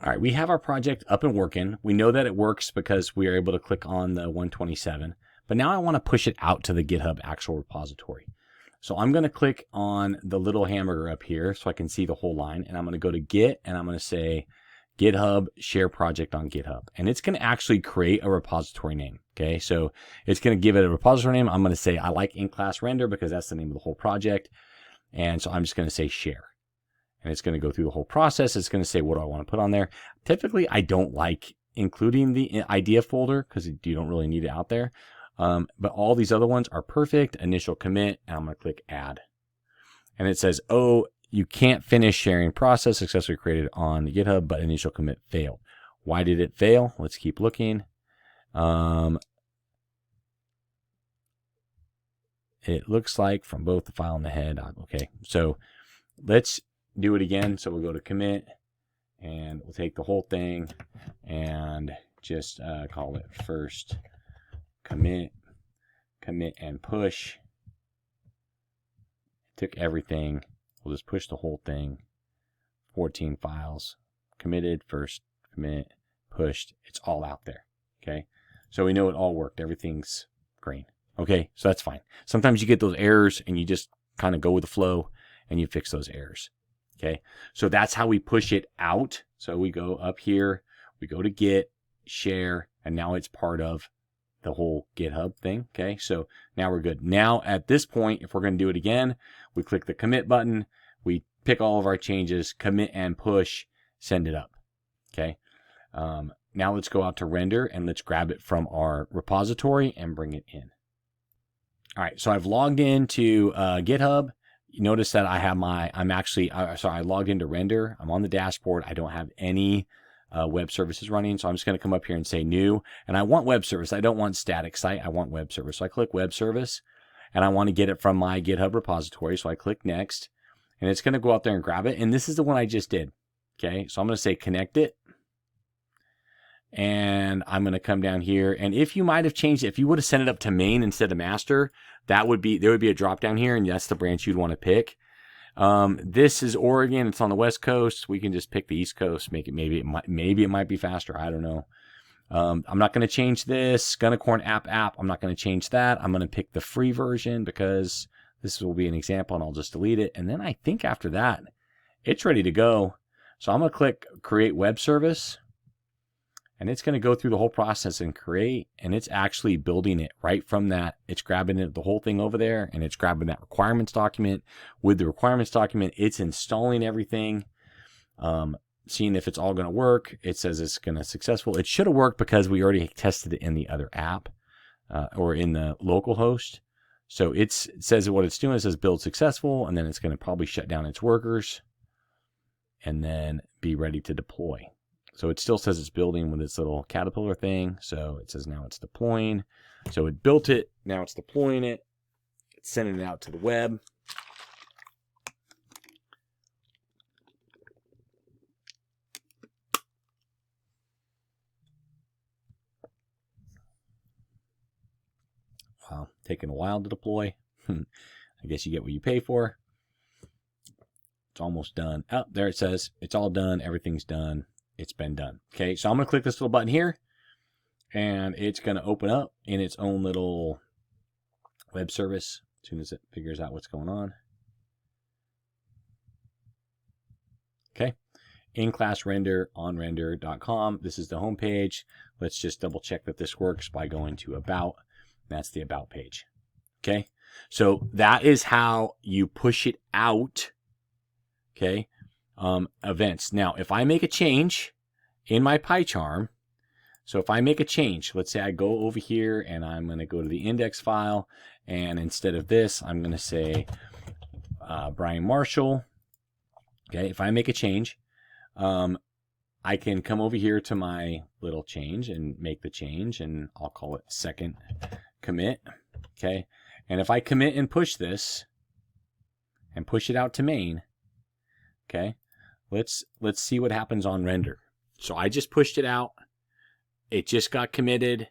All right, we have our project up and working. We know that it works because we are able to click on the 127, but now I want to push it out to the GitHub actual repository. So I'm going to click on the little hamburger up here so I can see the whole line, and I'm going to go to Git, and I'm going to say GitHub share project on GitHub, and it's going to actually create a repository name. Okay, so it's going to give it a repository name. I'm going to say I like in-class render because that's the name of the whole project, and so I'm just going to say share. And it's going to go through the whole process. It's going to say, what do I want to put on there? Typically, I don't like including the idea folder because you don't really need it out there. But all these other ones are perfect. Initial commit, and I'm going to click add. And it says, oh, you can't finish sharing process successfully created on GitHub, but initial commit failed. Why did it fail? Let's keep looking. It looks like from both the file and the head. Okay, so let's do it again. So we'll go to commit, and we'll take the whole thing and just call it first commit and push. Took everything. We'll just push the whole thing. 14 files, committed, first commit, pushed. It's all out there. Okay, so we know it all worked. Everything's green. Okay, so that's fine. Sometimes you get those errors, and you just kind of go with the flow, and you fix those errors. Okay, so that's how we push it out. So we go up here, we go to Git, share, and now it's part of the whole GitHub thing. Okay, so now we're good. Now at this point, if we're going to do it again, we click the commit button, we pick all of our changes, commit and push, send it up. Okay, now let's go out to render and let's grab it from our repository and bring it in. All right, so I've logged into GitHub. You notice that I have I logged into render. I'm on the dashboard. I don't have any web services running. So I'm just going to come up here and say new. And I want web service. I don't want static site. I want web service. So I click web service, and I want to get it from my GitHub repository. So I click next, and it's going to go out there and grab it. And this is the one I just did. Okay. So I'm going to say connect it. And I'm going to come down here. And if you might have changed it, if you would have sent it up to main instead of master, there would be a drop down here, and that's the branch you'd want to pick. This is Oregon. It's on the West Coast. We can just pick the East Coast. Make it maybe it might be faster. I don't know. I'm not going to change this. Gunnicorn app. I'm not going to change that. I'm going to pick the free version because this will be an example, and I'll just delete it. And then I think after that, it's ready to go. So I'm going to click create web service. And it's going to go through the whole process and create, and it's actually building it right from that. It's grabbing it, the whole thing over there, and it's grabbing that requirements document. With the requirements document, it's installing everything, seeing if it's all going to work. It says it's going to successful. It should have worked because we already tested it in the other app or in the local host. So it says what it's doing. It says build successful, and then it's going to probably shut down its workers and then be ready to deploy. So it still says it's building with its little caterpillar thing. So it says now it's deploying. So it built it. Now it's deploying it. It's sending it out to the web. Wow, taking a while to deploy. I guess you get what you pay for. It's almost done. Oh, there it says it's all done. Everything's done. It's been done. Okay, so I'm going to click this little button here, and it's going to open up in its own little web service as soon as it figures out what's going on. Okay, in-class render on render.com. This is the home page. Let's just double check that this works by going to about. That's the about page. Okay, so that is how you push it out. Okay. Events. Now, if I make a change in my PyCharm, so if I make a change, let's say I go over here and I'm going to go to the index file, and instead of this, I'm going to say Brian Marshall. Okay, if I make a change, I can come over here to my little change and make the change, and I'll call it second commit. Okay, and if I commit and push this and push it out to main, okay, let's see what happens on render. So I just pushed it out. It just got committed.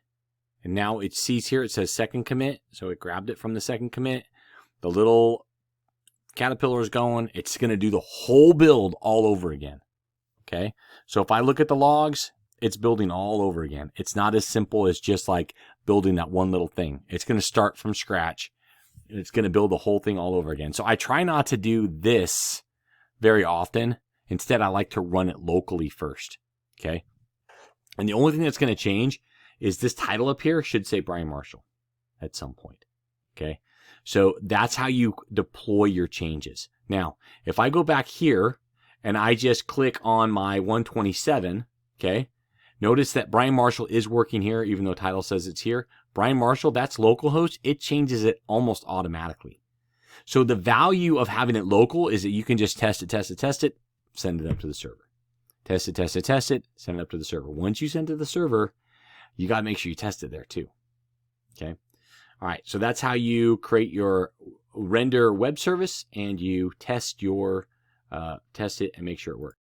And now it sees here, it says second commit. So it grabbed it from the second commit. The little caterpillar is going. It's going to do the whole build all over again. Okay. So if I look at the logs, it's building all over again. It's not as simple as just like building that one little thing. It's going to start from scratch. And it's going to build the whole thing all over again. So I try not to do this very often. Instead, I like to run it locally first. Okay. And the only thing that's going to change is this title up here should say Brian Marshall at some point. Okay. So that's how you deploy your changes. Now, if I go back here and I just click on my 127, okay, notice that Brian Marshall is working here, even though title says it's here. Brian Marshall, that's localhost. It changes it almost automatically. So the value of having it local is that you can just test it, send it up to the server. Test it, send it up to the server. Once you send it to the server, you got to make sure you test it there too. Okay. All right. So that's how you create your render web service and you test it and make sure it works.